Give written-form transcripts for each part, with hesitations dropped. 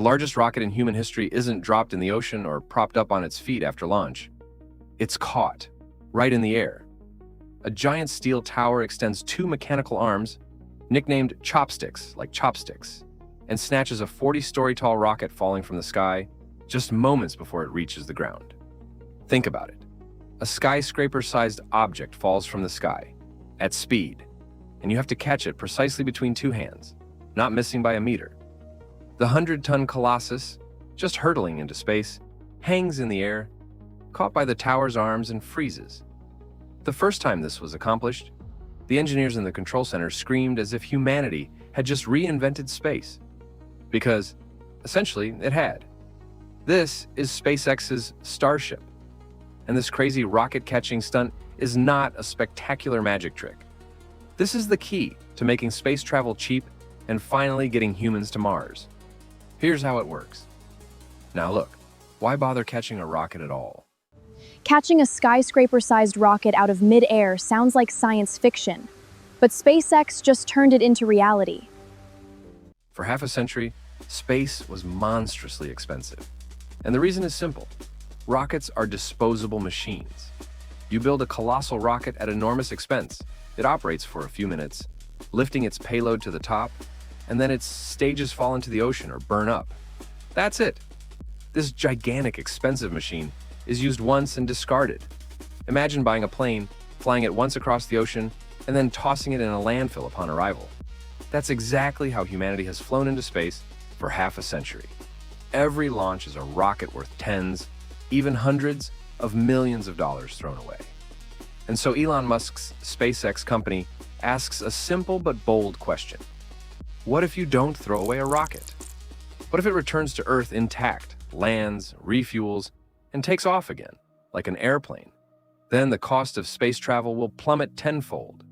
The largest rocket in human history isn't dropped in the ocean or propped up on its feet after launch. It's caught, right in the air. A giant steel tower extends two mechanical arms, nicknamed chopsticks, like chopsticks, and snatches a 40-story tall rocket falling from the sky just moments before it reaches the ground. Think about it. A skyscraper-sized object falls from the sky, at speed, and you have to catch it precisely between two hands, not missing by a meter. The 100-ton colossus, just hurtling into space, hangs in the air, caught by the tower's arms and freezes. The first time this was accomplished, the engineers in the control center screamed as if humanity had just reinvented space. Because, essentially, it had. This is SpaceX's Starship. And this crazy rocket-catching stunt is not a spectacular magic trick. This is the key to making space travel cheap and finally getting humans to Mars. Here's how it works. Now look, why bother catching a rocket at all? Catching a skyscraper-sized rocket out of mid-air sounds like science fiction, but SpaceX just turned it into reality. For half a century, space was monstrously expensive. And the reason is simple. Rockets are disposable machines. You build a colossal rocket at enormous expense. It operates for a few minutes, lifting its payload to the top, and then its stages fall into the ocean or burn up. That's it. This gigantic, expensive machine is used once and discarded. Imagine buying a plane, flying it once across the ocean, and then tossing it in a landfill upon arrival. That's exactly how humanity has flown into space for half a century. Every launch is a rocket worth tens, even hundreds of millions of dollars thrown away. And so Elon Musk's SpaceX company asks a simple but bold question. What if you don't throw away a rocket? What if it returns to Earth intact, lands, refuels, and takes off again, like an airplane? Then the cost of space travel will plummet tenfold.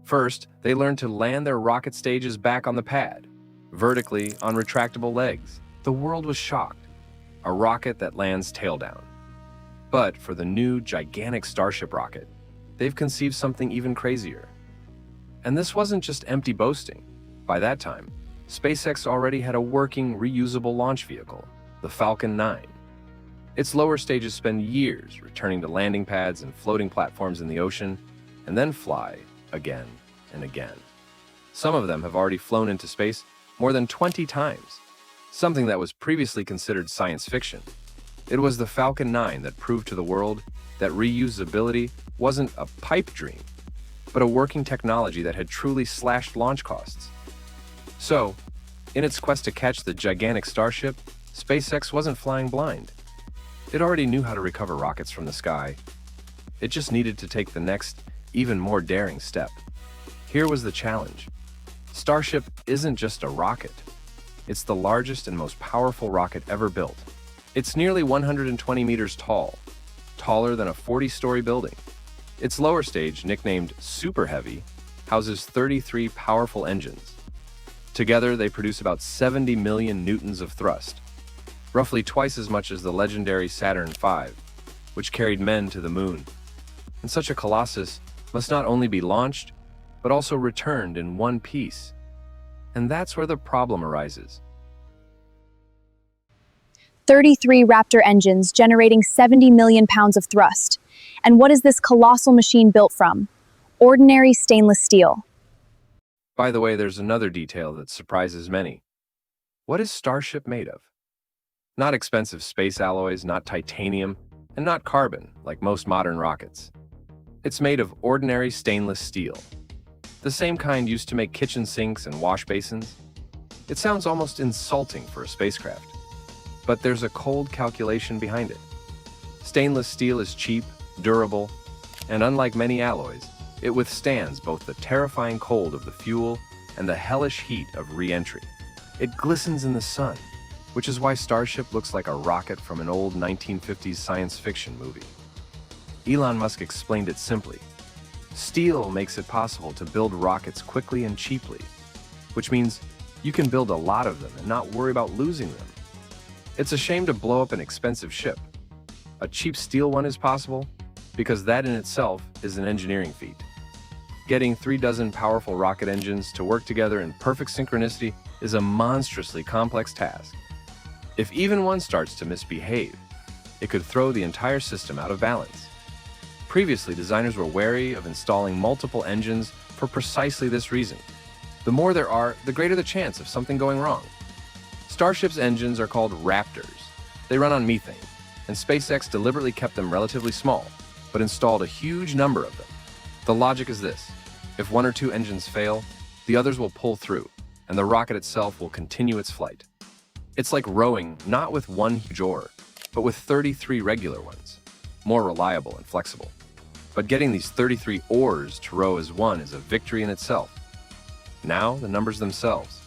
First, they learn to land their rocket stages back on the pad, vertically on retractable legs. The world was shocked. A rocket that lands tail down. But for the new, gigantic Starship rocket, they've conceived something even crazier. And this wasn't just empty boasting. By that time, SpaceX already had a working, reusable launch vehicle, the Falcon 9. Its lower stages spend years returning to landing pads and floating platforms in the ocean, and then fly again and again. Some of them have already flown into space more than 20 times, something that was previously considered science fiction. It was the Falcon 9 that proved to the world that reusability wasn't a pipe dream, but a working technology that had truly slashed launch costs. So, in its quest to catch the gigantic Starship, SpaceX wasn't flying blind. It already knew how to recover rockets from the sky. It just needed to take the next, even more daring step. Here was the challenge. Starship isn't just a rocket. It's the largest and most powerful rocket ever built. It's nearly 120 meters tall, taller than a 40-story building. Its lower stage, nicknamed Super Heavy, houses 33 powerful engines. Together, they produce about 70 million newtons of thrust, roughly twice as much as the legendary Saturn V, which carried men to the moon. And such a colossus must not only be launched, but also returned in one piece. And that's where the problem arises. 33 Raptor engines generating 70 million pounds of thrust. And what is this colossal machine built from? Ordinary stainless steel. By the way, there's another detail that surprises many. What is Starship made of? Not expensive space alloys, not titanium, and not carbon, like most modern rockets. It's made of ordinary stainless steel, the same kind used to make kitchen sinks and wash basins. It sounds almost insulting for a spacecraft, but there's a cold calculation behind it. Stainless steel is cheap, durable, and unlike many alloys, it withstands both the terrifying cold of the fuel and the hellish heat of re-entry. It glistens in the sun, which is why Starship looks like a rocket from an old 1950s science fiction movie. Elon Musk explained it simply. Steel makes it possible to build rockets quickly and cheaply, which means you can build a lot of them and not worry about losing them. It's a shame to blow up an expensive ship. A cheap steel one is possible because that in itself is an engineering feat. Getting 36 powerful rocket engines to work together in perfect synchronicity is a monstrously complex task. If even one starts to misbehave, it could throw the entire system out of balance. Previously, designers were wary of installing multiple engines for precisely this reason. The more there are, the greater the chance of something going wrong. Starship's engines are called Raptors. They run on methane, and SpaceX deliberately kept them relatively small, but installed a huge number of them. The logic is this: if one or two engines fail, the others will pull through, and the rocket itself will continue its flight. It's like rowing, not with one huge oar, but with 33 regular ones, more reliable and flexible. But getting these 33 oars to row as one is a victory in itself. Now, the numbers themselves.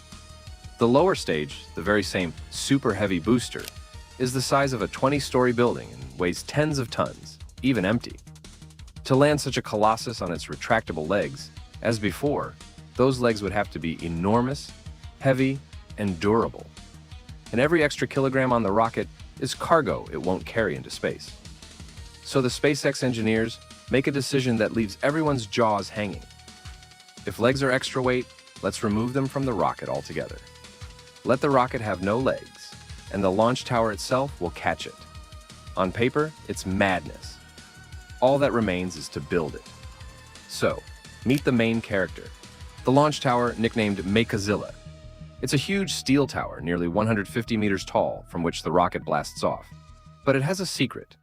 The lower stage, the very same super heavy booster, is the size of a 20-story building and weighs tens of tons, even empty. To land such a colossus on its retractable legs, as before, those legs would have to be enormous, heavy, and durable. And every extra kilogram on the rocket is cargo it won't carry into space. So the SpaceX engineers make a decision that leaves everyone's jaws hanging. If legs are extra weight, let's remove them from the rocket altogether. Let the rocket have no legs, and the launch tower itself will catch it. On paper, it's madness. All that remains is to build it. So, meet the main character, the launch tower nicknamed Mechazilla. It's a huge steel tower, nearly 150 meters tall, from which the rocket blasts off. But it has a secret.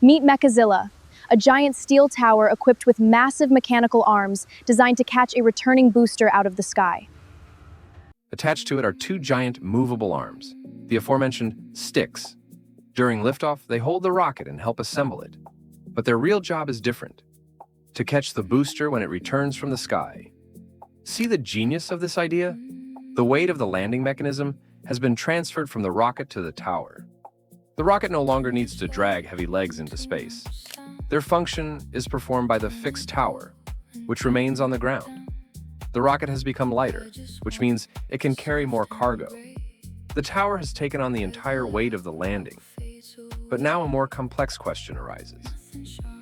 Meet Mechazilla, a giant steel tower equipped with massive mechanical arms designed to catch a returning booster out of the sky. Attached to it are two giant movable arms, the aforementioned sticks. During liftoff, they hold the rocket and help assemble it. But their real job is different: to catch the booster when it returns from the sky. See the genius of this idea? The weight of the landing mechanism has been transferred from the rocket to the tower. The rocket no longer needs to drag heavy legs into space. Their function is performed by the fixed tower, which remains on the ground. The rocket has become lighter, which means it can carry more cargo. The tower has taken on the entire weight of the landing. But now a more complex question arises.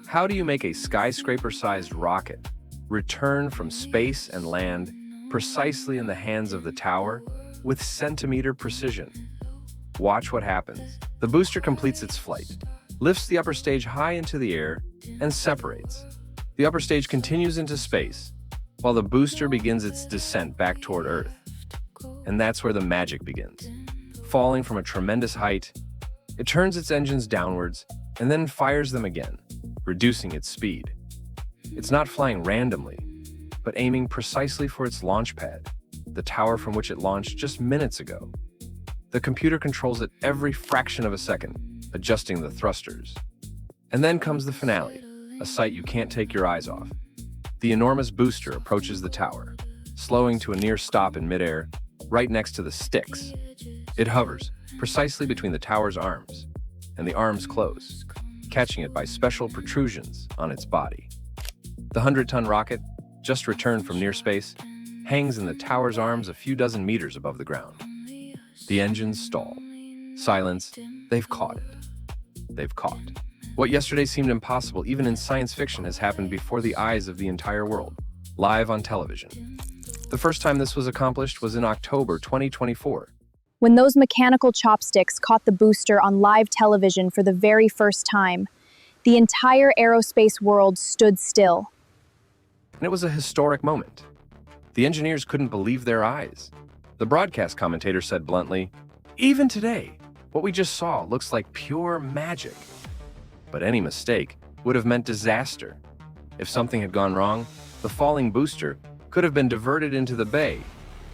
How do you make a skyscraper-sized rocket return from space and land precisely in the hands of the tower with centimeter precision? Watch what happens. The booster completes its flight, lifts the upper stage high into the air, and separates. The upper stage continues into space, while the booster begins its descent back toward Earth. And that's where the magic begins. Falling from a tremendous height, it turns its engines downwards and then fires them again, reducing its speed. It's not flying randomly, but aiming precisely for its launch pad, the tower from which it launched just minutes ago. The computer controls it every fraction of a second, adjusting the thrusters. And then comes the finale, a sight you can't take your eyes off. The enormous booster approaches the tower, slowing to a near stop in midair, right next to the sticks. It hovers, precisely between the tower's arms, and the arms close, catching it by special protrusions on its body. The 100-ton rocket, just returned from near space, hangs in the tower's arms a few dozen meters above the ground. The engines stall. Silence. They've caught it. They've caught. What yesterday seemed impossible, even in science fiction, has happened before the eyes of the entire world, live on television. The first time this was accomplished was in October 2024. When those mechanical chopsticks caught the booster on live television for the very first time, the entire aerospace world stood still. And it was a historic moment. The engineers couldn't believe their eyes. The broadcast commentator said bluntly, "Even today, what we just saw looks like pure magic." But any mistake would have meant disaster. If something had gone wrong, the falling booster could have been diverted into the bay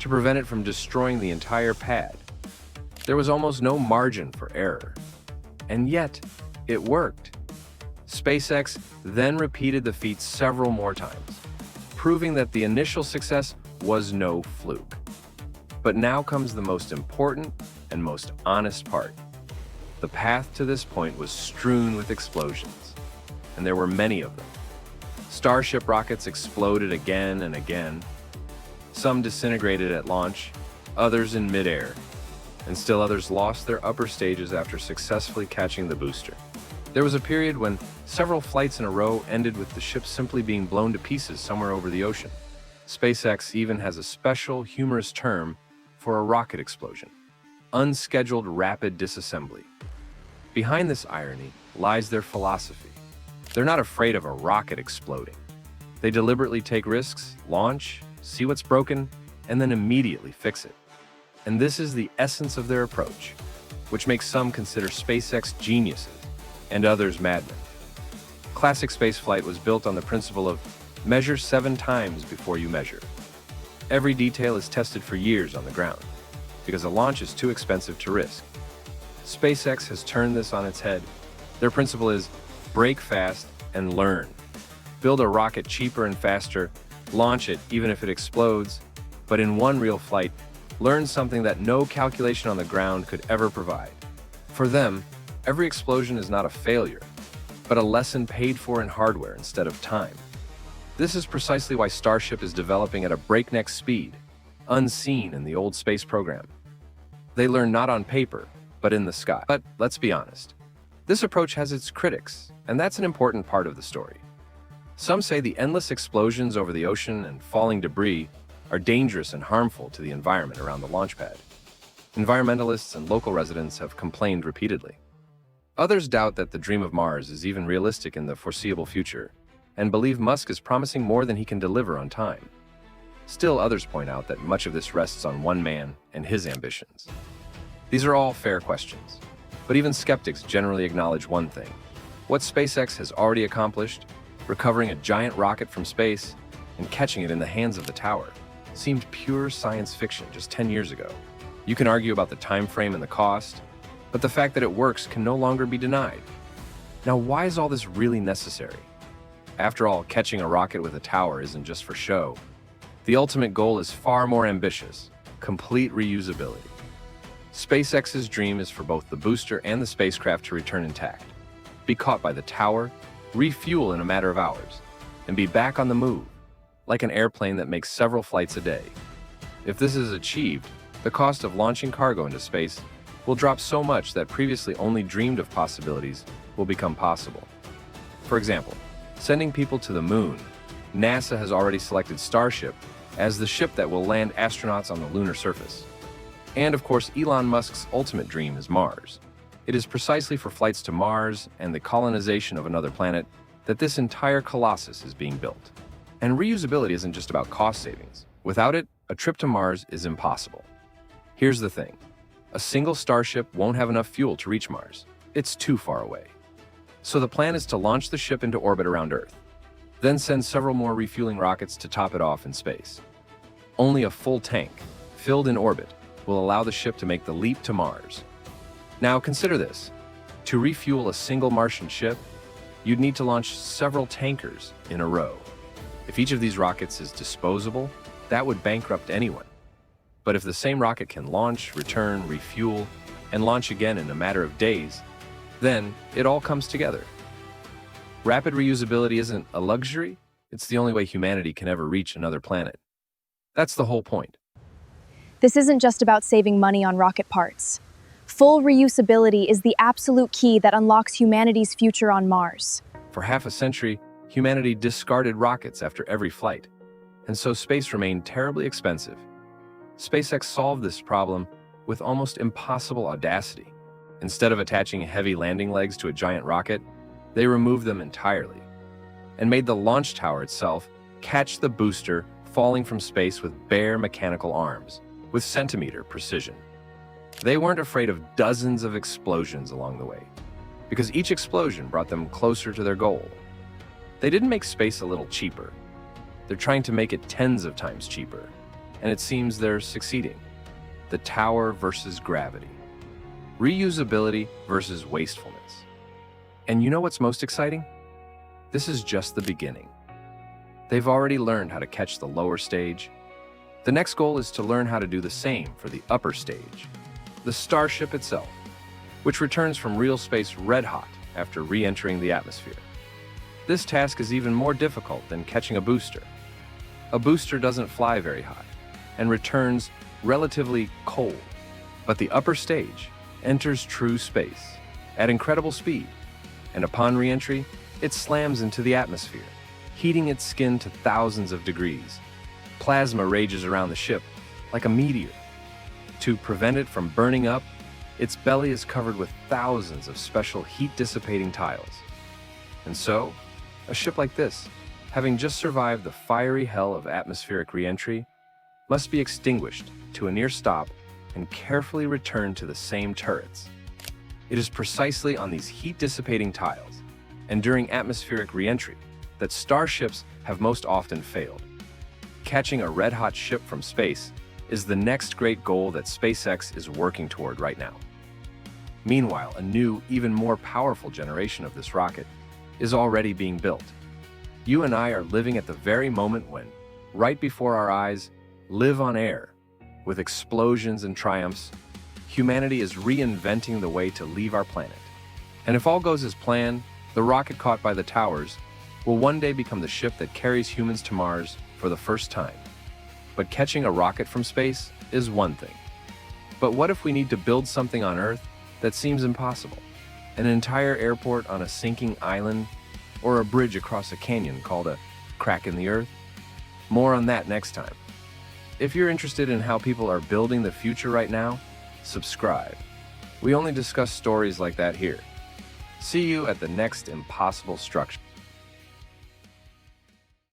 to prevent it from destroying the entire pad. There was almost no margin for error. And yet, it worked. SpaceX then repeated the feat several more times, proving that the initial success was no fluke. But now comes the most important and most honest part. The path to this point was strewn with explosions, and there were many of them. Starship rockets exploded again and again. Some disintegrated at launch, others in midair, and still others lost their upper stages after successfully catching the booster. There was a period when several flights in a row ended with the ship simply being blown to pieces somewhere over the ocean. SpaceX even has a special, humorous term for a rocket explosion: unscheduled rapid disassembly. Behind this irony lies their philosophy. They're not afraid of a rocket exploding. They deliberately take risks, launch, see what's broken, and then immediately fix it. And this is the essence of their approach, which makes some consider SpaceX geniuses and others madmen. Classic spaceflight was built on the principle of measure 7 times before you measure. Every detail is tested for years on the ground, because a launch is too expensive to risk. SpaceX has turned this on its head. Their principle is break fast and learn. Build a rocket cheaper and faster, launch it even if it explodes, but in one real flight, learn something that no calculation on the ground could ever provide. For them, every explosion is not a failure, but a lesson paid for in hardware instead of time. This is precisely why Starship is developing at a breakneck speed, unseen in the old space program. They learn not on paper, but in the sky. But let's be honest, this approach has its critics, and that's an important part of the story. Some say the endless explosions over the ocean and falling debris are dangerous and harmful to the environment around the launch pad. Environmentalists and local residents have complained repeatedly. Others doubt that the dream of Mars is even realistic in the foreseeable future, and believe Musk is promising more than he can deliver on time. Still, others point out that much of this rests on one man and his ambitions. These are all fair questions, but even skeptics generally acknowledge one thing. What SpaceX has already accomplished, recovering a giant rocket from space and catching it in the hands of the tower, seemed pure science fiction just 10 years ago. You can argue about the time frame and the cost, but the fact that it works can no longer be denied. Now, why is all this really necessary? After all, catching a rocket with a tower isn't just for show. The ultimate goal is far more ambitious: complete reusability. SpaceX's dream is for both the booster and the spacecraft to return intact, be caught by the tower, refuel in a matter of hours, and be back on the move, like an airplane that makes several flights a day. If this is achieved, the cost of launching cargo into space will drop so much that previously only dreamed of possibilities will become possible. For example, sending people to the moon, NASA has already selected Starship as the ship that will land astronauts on the lunar surface. And of course, Elon Musk's ultimate dream is Mars. It is precisely for flights to Mars and the colonization of another planet that this entire colossus is being built. And reusability isn't just about cost savings. Without it, a trip to Mars is impossible. Here's the thing. A single Starship won't have enough fuel to reach Mars. It's too far away. So the plan is to launch the ship into orbit around Earth, then send several more refueling rockets to top it off in space. Only a full tank, filled in orbit, will allow the ship to make the leap to Mars. Now consider this. To refuel a single Martian ship, you'd need to launch several tankers in a row. If each of these rockets is disposable, that would bankrupt anyone. But if the same rocket can launch, return, refuel, and launch again in a matter of days, then it all comes together. Rapid reusability isn't a luxury, it's the only way humanity can ever reach another planet. That's the whole point. This isn't just about saving money on rocket parts. Full reusability is the absolute key that unlocks humanity's future on Mars. For half a century, humanity discarded rockets after every flight, and so space remained terribly expensive. SpaceX solved this problem with almost impossible audacity. Instead of attaching heavy landing legs to a giant rocket, they removed them entirely and made the launch tower itself catch the booster falling from space with bare mechanical arms, with centimeter precision. They weren't afraid of dozens of explosions along the way, because each explosion brought them closer to their goal. They didn't make space a little cheaper. They're trying to make it tens of times cheaper, and it seems they're succeeding. The tower versus gravity. Reusability versus wastefulness. And you know what's most exciting? This is just the beginning. They've already learned how to catch the lower stage. The next goal is to learn how to do the same for the upper stage, the Starship itself, which returns from real space red hot after re-entering the atmosphere. This task is even more difficult than catching a booster. A booster doesn't fly very high and returns relatively cold, but the upper stage enters true space at incredible speed, and upon re-entry, it slams into the atmosphere, heating its skin to thousands of degrees. Plasma rages around the ship like a meteor. To prevent it from burning up, its belly is covered with thousands of special heat-dissipating tiles. And so, a ship like this, having just survived the fiery hell of atmospheric re-entry, must be extinguished to a near stop and carefully returned to the same turrets. It is precisely on these heat-dissipating tiles and during atmospheric re-entry that starships have most often failed. Catching a red-hot ship from space is the next great goal that SpaceX is working toward right now. Meanwhile, a new, even more powerful generation of this rocket is already being built. You and I are living at the very moment when, right before our eyes, live on air. With explosions and triumphs, humanity is reinventing the way to leave our planet. And if all goes as planned, the rocket caught by the towers will one day become the ship that carries humans to Mars for the first time. But catching a rocket from space is one thing. But what if we need to build something on Earth that seems impossible? An entire airport on a sinking island, or a bridge across a canyon called a crack in the earth? More on that next time. If you're interested in how people are building the future right now, subscribe. We only discuss stories like that here. See you at the next impossible structure.